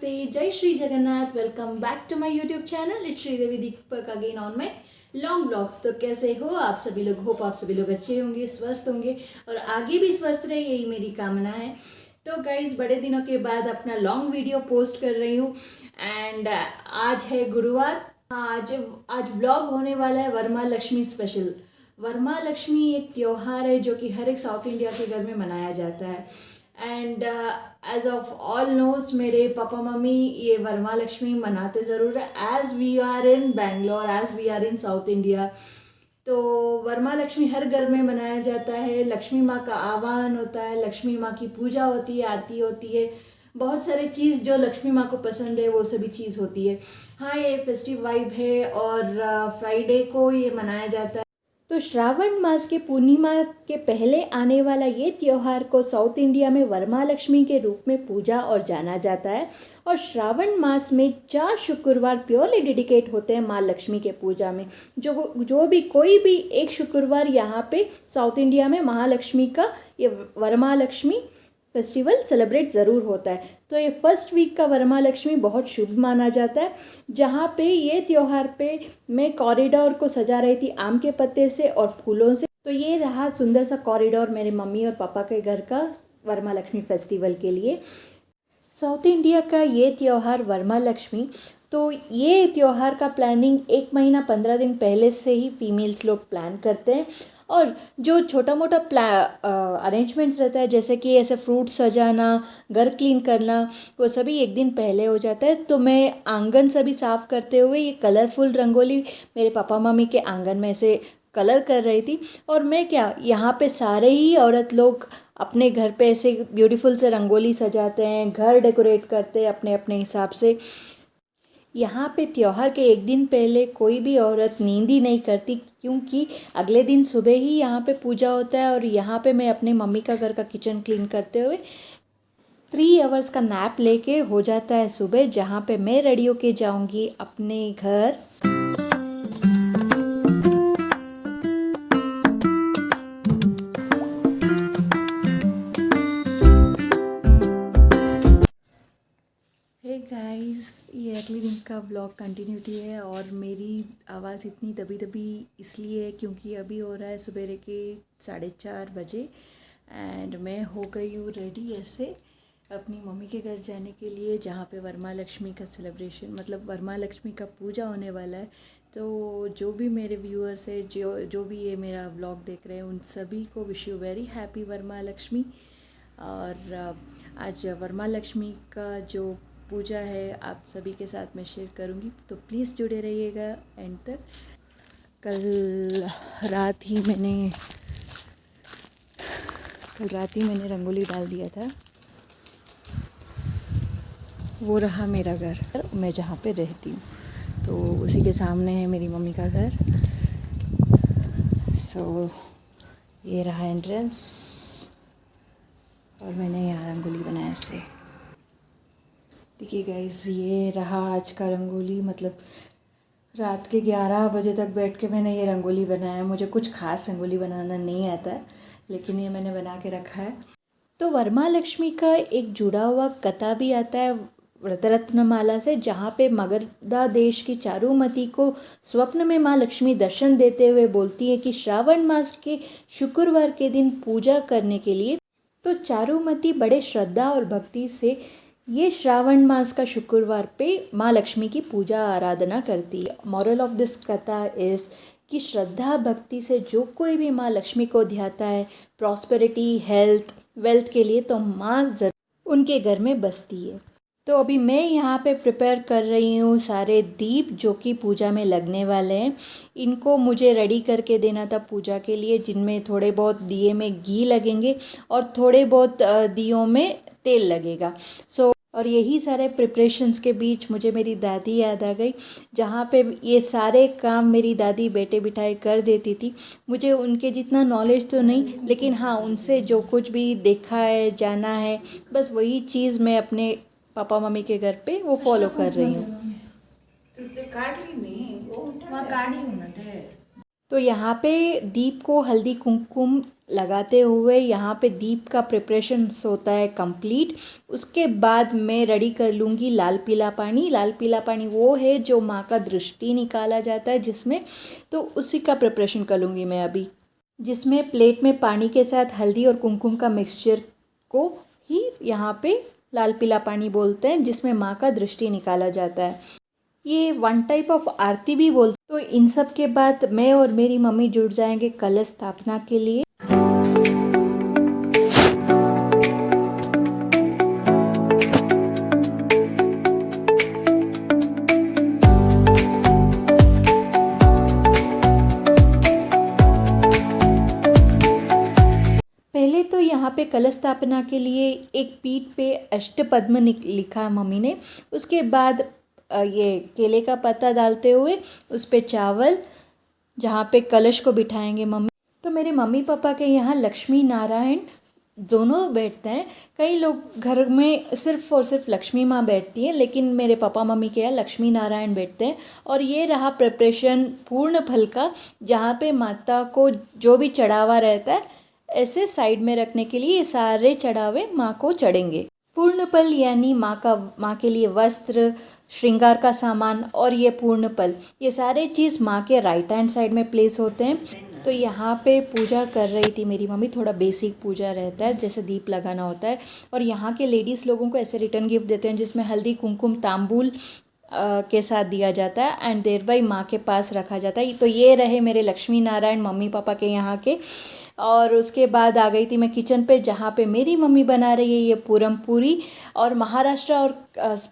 Namaste, Jai Shri Jagannath. Welcome back to my YouTube channel. It's Sridevi Deepak again on my long blogs. तो कैसे हो आप सभी लोग? होप आप सभी लोग अच्छे होंगे, स्वस्थ होंगे और आगे भी स्वस्थ रहे, यही मेरी कामना है। तो गाइज बड़े दिनों के बाद अपना लॉन्ग वीडियो पोस्ट कर रही हूँ एंड आज है गुरुवार। आज ब्लॉग होने वाला है वर्मा लक्ष्मी स्पेशल। वर्मा लक्ष्मी एक त्यौहार है जो कि हर एक साउथ इंडिया के घर में मनाया जाता है and as of all knows मेरे पापा मम्मी ये वर्मा लक्ष्मी मनाते ज़रूर है। As we are in Bangalore, as we are in south India, तो वर्मा लक्ष्मी हर घर में मनाया जाता है। लक्ष्मी माँ का आह्वान होता है, लक्ष्मी माँ की पूजा होती है, आरती होती है, बहुत सारे चीज़ जो लक्ष्मी माँ को पसंद है वो सभी चीज़ होती है। हाँ, ये फेस्टिव वाइब है और फ्राइडे को ये मनाया जाता है। तो श्रावण मास के पूर्णिमा के पहले आने वाला ये त्यौहार को साउथ इंडिया में वर्मा लक्ष्मी के रूप में पूजा और जाना जाता है और श्रावण मास में 4 शुक्रवार प्योरली डेडिकेट होते हैं माँ लक्ष्मी के पूजा में। कोई भी एक शुक्रवार यहाँ पे साउथ इंडिया में महालक्ष्मी का ये वर्मा लक्ष्मी फेस्टिवल सेलिब्रेट ज़रूर होता है। तो ये फर्स्ट वीक का वर्मा लक्ष्मी बहुत शुभ माना जाता है, जहाँ पे ये त्यौहार पे मैं कॉरिडोर को सजा रही थी आम के पत्ते से और फूलों से। तो ये रहा सुंदर सा कॉरिडोर मेरे मम्मी और पापा के घर का वर्मा लक्ष्मी फेस्टिवल के लिए। साउथ इंडिया का ये त्यौहार वर्मा लक्ष्मी, तो ये त्यौहार का प्लानिंग 1 महीना 15 दिन पहले से ही फीमेल्स लोग प्लान करते हैं और जो छोटा मोटा अरेंजमेंट्स रहता है जैसे कि ऐसे फ्रूट सजाना, घर क्लीन करना, वो सभी 1 दिन पहले हो जाता है। तो मैं आंगन सभी साफ़ करते हुए ये कलरफुल रंगोली मेरे पापा मम्मी के आंगन में से कलर कर रही थी और मैं क्या यहाँ पे सारे ही औरत लोग अपने घर पे ऐसे ब्यूटीफुल से रंगोली सजाते हैं, घर डेकोरेट करते हैं अपने अपने हिसाब से। यहाँ पे त्यौहार के 1 दिन पहले कोई भी औरत नींद ही नहीं करती क्योंकि अगले दिन सुबह ही यहाँ पे पूजा होता है और यहाँ पे मैं अपनी मम्मी का घर का किचन क्लीन करते हुए 3 आवर्स का नैप लेके हो जाता है सुबह, जहाँ पे मैं रेडी होके जाऊँगी अपने घर। गाइस, ये अगले दिन का ब्लॉग कंटिन्यूटी है और मेरी आवाज़ इतनी दबी दबी इसलिए है क्योंकि अभी हो रहा है सुबह के 4:30 बजे एंड मैं हो गई हूँ रेडी ऐसे अपनी मम्मी के घर जाने के लिए, जहाँ पे वर्मा लक्ष्मी का सेलिब्रेशन मतलब वर्मा लक्ष्मी का पूजा होने वाला है। तो जो भी मेरे व्यूअर्स है, जो भी ये मेरा ब्लॉग देख रहे हैं, उन सभी को wish you very happy Verma Lakshmi. और आज वर्मा लक्ष्मी का जो पूजा है आप सभी के साथ मैं शेयर करूंगी, तो प्लीज़ जुड़े रहिएगा एंड तक। कल रात ही मैंने रंगोली डाल दिया था। वो रहा मेरा घर, मैं जहाँ पे रहती हूँ, तो उसी के सामने है मेरी मम्मी का घर। सो ये रहा एंट्रेंस और मैंने यहाँ रंगोली बनाया से। देखिए गाइस, ये रहा आज का रंगोली। मतलब रात के 11 बजे तक बैठ के मैंने ये रंगोली बनाया। मुझे कुछ खास रंगोली बनाना नहीं आता है, लेकिन ये मैंने बना के रखा है। तो वर्मा लक्ष्मी का एक जुड़ा हुआ कथा भी आता है व्रतरत्नमाला से, जहाँ पे मगधा देश की चारुमती को स्वप्न में माँ लक्ष्मी दर्शन देते हुए बोलती है कि श्रावण मास के शुक्रवार के दिन पूजा करने के लिए। तो चारुमती बड़े श्रद्धा और भक्ति से ये श्रावण मास का शुक्रवार पे माँ लक्ष्मी की पूजा आराधना करती है। मॉरल ऑफ दिस कथा इज़ कि श्रद्धा भक्ति से जो कोई भी माँ लक्ष्मी को ध्याता है प्रॉस्पेरिटी, हेल्थ, वेल्थ के लिए, तो माँ जरूर उनके घर में बसती है। तो अभी मैं यहाँ पे प्रिपेयर कर रही हूँ सारे दीप जो कि पूजा में लगने वाले हैं। इनको मुझे रेडी करके देना था पूजा के लिए, जिनमें थोड़े बहुत दिए में घी लगेंगे और थोड़े बहुत दियों में तेल लगेगा। और यही सारे प्रिपरेशंस के बीच मुझे मेरी दादी याद आ गई, जहाँ पे ये सारे काम मेरी दादी बैठे बिठाए कर देती थी। मुझे उनके जितना नॉलेज तो नहीं, लेकिन हाँ, उनसे जो कुछ भी देखा है, जाना है, बस वही चीज़ मैं अपने पापा मम्मी के घर पे वो फॉलो कर रही हूँ। तो यहाँ पे दीप को हल्दी कुमकुम लगाते हुए यहाँ पे दीप का प्रिपरेशन होता है कंप्लीट। उसके बाद मैं रेडी कर लूँगी लाल पीला पानी। लाल पीला पानी वो है जो माँ का दृष्टि निकाला जाता है जिसमें, तो उसी का प्रिपरेशन कर लूँगी मैं अभी, जिसमें प्लेट में पानी के साथ हल्दी और कुमकुम का मिक्सचर को ही यहाँ पे लाल पीला पानी बोलते हैं, जिसमें माँ का दृष्टि निकाला जाता है। ये वन टाइप ऑफ आरती भी बोलते हैं। तो इन सब के बाद मैं और मेरी मम्मी जुड़ जाएंगे कलश स्थापना के लिए। पहले तो यहाँ पे कलश स्थापना के लिए एक पीठ पे अष्टपद्म लिखा मम्मी ने। उसके बाद ये केले का पत्ता डालते हुए उस पे चावल, जहाँ पे कलश को बिठाएंगे मम्मी। तो मेरे मम्मी पापा के यहाँ लक्ष्मी नारायण दोनों बैठते हैं। कई लोग घर में सिर्फ और सिर्फ लक्ष्मी माँ बैठती है, लेकिन मेरे पापा मम्मी के यहाँ लक्ष्मी नारायण बैठते हैं। और ये रहा प्रिपरेशन पूर्ण फल का, जहाँ पे माता को जो भी चढ़ावा रहता है ऐसे साइड में रखने के लिए ये सारे चढ़ावे माँ को चढ़ेंगे। पूर्णपल यानी माँ के लिए वस्त्र, श्रृंगार का सामान और ये पूर्णपल, ये सारे चीज़ माँ के राइट हैंड साइड में प्लेस होते हैं। तो यहाँ पे पूजा कर रही थी मेरी मम्मी। थोड़ा बेसिक पूजा रहता है, जैसे दीप लगाना होता है। और यहाँ के लेडीज़ लोगों को ऐसे रिटर्न गिफ्ट देते हैं जिसमें हल्दी कुमकुम तांबूल के साथ दिया जाता है एंड देर बाई माँ के पास रखा जाता है। तो ये रहे मेरे लक्ष्मी नारायण मम्मी पापा के यहाँ के। और उसके बाद आ गई थी मैं किचन पे, जहाँ पे मेरी मम्मी बना रही है ये पूरम पूरी। और महाराष्ट्र और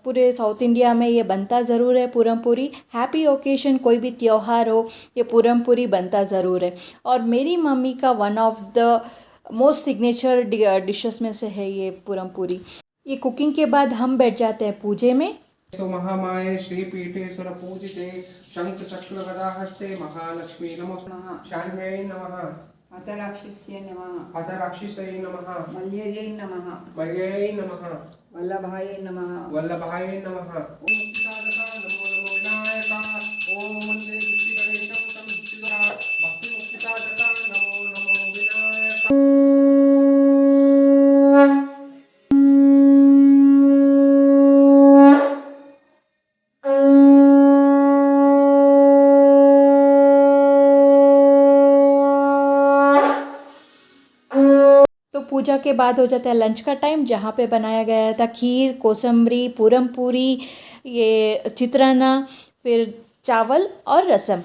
पूरे साउथ इंडिया में ये बनता ज़रूर है पूरम पूरी। हैप्पी ओकेशन, कोई भी त्यौहार हो, ये पूरम पूरी बनता ज़रूर है। और मेरी मम्मी का one of the most signature dishes में से है ये पूरम पूरी। ये कुकिंग के बाद हम बैठ जाते हैं पूजे में। तो महामाये श्रीपीठे सुरपूजिते शंख चक्र गदा हस्ते महालक्ष्मी नमः शान्यै नमः हतराक्षस्यै नमः हतराक्षस्यै नमः मल्ययै नमः मर्यै नमः वल्लभायै नमः वल्लभाय नमः। ओम मुक्तिदाता नमो नमो विनायका। ओम वंदे विष्णुगणेशं तं विष्णुधरा भक्ति मुक्तिदाता नमो नमो विनायका। तो पूजा के बाद हो जाता है लंच का टाइम, जहाँ पे बनाया गया था खीर, कोसंबरी, पूरम पूरी, ये चित्राना, फिर चावल और रसम।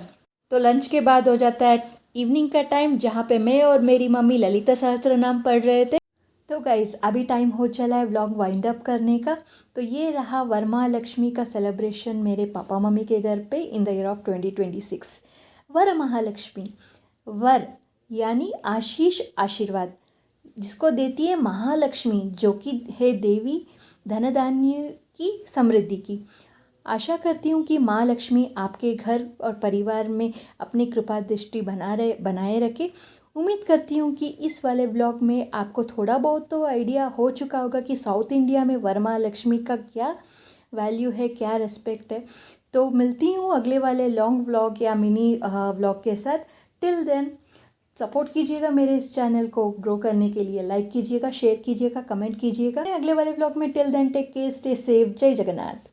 तो लंच के बाद हो जाता है इवनिंग का टाइम, जहाँ पे मैं और मेरी मम्मी ललिता सहस्त्र नाम पढ़ रहे थे। तो गाइज़ अभी टाइम हो चला है व्लॉग वाइंड अप करने का। तो ये रहा वरमहालक्ष्मी का सेलिब्रेशन मेरे पापा मम्मी के घर पे in the year of 2026। Varamahalakshmi, वर यानी आशीष, आशीर्वाद, जिसको देती है महालक्ष्मी, जो कि है देवी धन धान्य की, समृद्धि की। आशा करती हूँ कि माँ लक्ष्मी आपके घर और परिवार में अपनी कृपा दृष्टि बनाए रखे। उम्मीद करती हूँ कि इस वाले ब्लॉग में आपको थोड़ा बहुत तो आइडिया हो चुका होगा कि साउथ इंडिया में वरमहालक्ष्मी का क्या वैल्यू है, क्या रिस्पेक्ट है। तो मिलती हूँ अगले वाले लॉन्ग व्लॉग या मिनी व्लॉग के साथ। टिल देन सपोर्ट कीजिएगा मेरे इस चैनल को ग्रो करने के लिए। लाइक कीजिएगा, शेयर कीजिएगा, कमेंट कीजिएगा अगले वाले व्लॉग में। Till then take care, stay safe, जय जगन्नाथ।